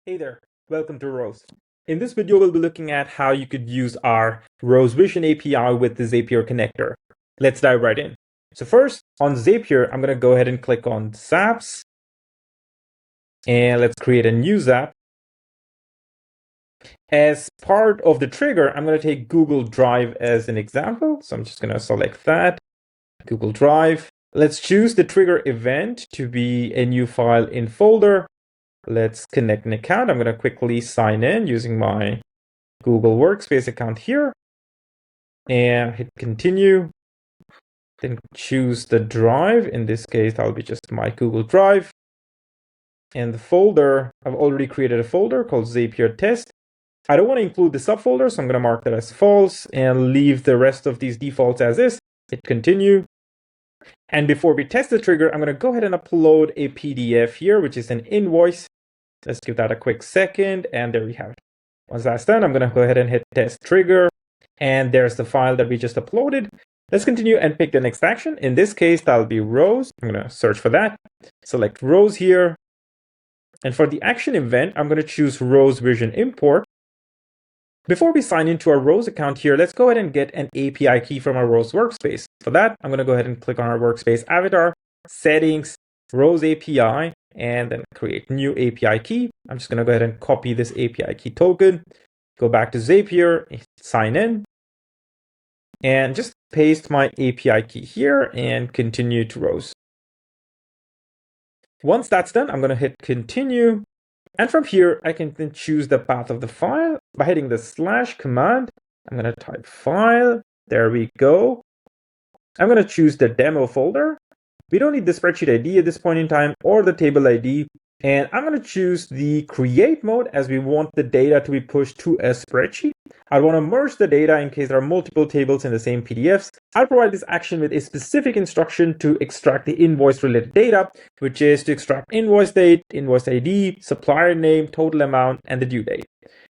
Hey there, welcome to Rows. In this video, we'll be looking at how you could use our Rows Vision API with the Zapier connector. Let's dive right in. So first, on Zapier, I'm going to go ahead and click on Zaps. And let's create a new Zap. As part of the trigger, I'm going to take Google Drive as an example. So I'm just going to select that, Google Drive. Let's choose the trigger event to be a new file in folder. Let's connect an account. I'm going to quickly sign in using my Google Workspace account here and hit continue. Then choose the drive. In this case, that'll be just my Google Drive. And the folder, I've already created a folder called Zapier test. I don't want to include the subfolder, so I'm going to mark that as false and leave the rest of these defaults as is. Hit continue. And before we test the trigger, I'm going to go ahead and upload a PDF here, which is an invoice. Let's give that a quick second, and there we have it. Once that's done, I'm going to go ahead and hit test trigger, and there's the file that we just uploaded. Let's continue and pick the next action. In this case, that'll be rows. I'm going to search for that. Select rows here. And for the action event, I'm going to choose Rows Vision import. Before we sign into our Rows account here, let's go ahead and get an API key from our Rows workspace. For that, I'm going to go ahead and click on our workspace avatar, settings, Rows API, and then create new API key. I'm just going to go ahead and copy this API key token, go back to Zapier, sign in, and just paste my API key here and continue to Rows. Once that's done, I'm going to hit continue. And from here, I can then choose the path of the file by hitting the / command. I'm going to type file. There we go. I'm going to choose the demo folder. We don't need the spreadsheet ID at this point in time or the table ID. And I'm going to choose the create mode as we want the data to be pushed to a spreadsheet. I want to merge the data in case there are multiple tables in the same PDFs. I'll provide this action with a specific instruction to extract the invoice related data, which is to extract invoice date, invoice ID, supplier name, total amount, and the due date.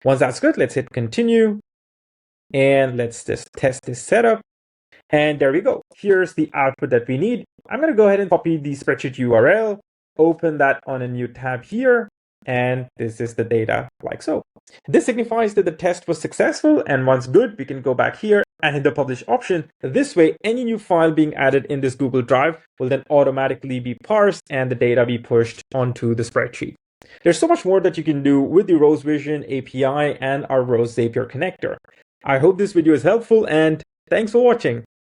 Once that's good, let's hit continue. And let's just test this setup. And there we go. Here's the output that we need. I'm going to go ahead and copy the spreadsheet URL, open that on a new tab here, and this is the data like so. This signifies that the test was successful, and once good, we can go back here and hit the publish option. This way, any new file being added in this Google Drive will then automatically be parsed and the data be pushed onto the spreadsheet. There's so much more that you can do with the Rows Vision API and our Rows Zapier connector. I hope this video is helpful, and thanks for watching.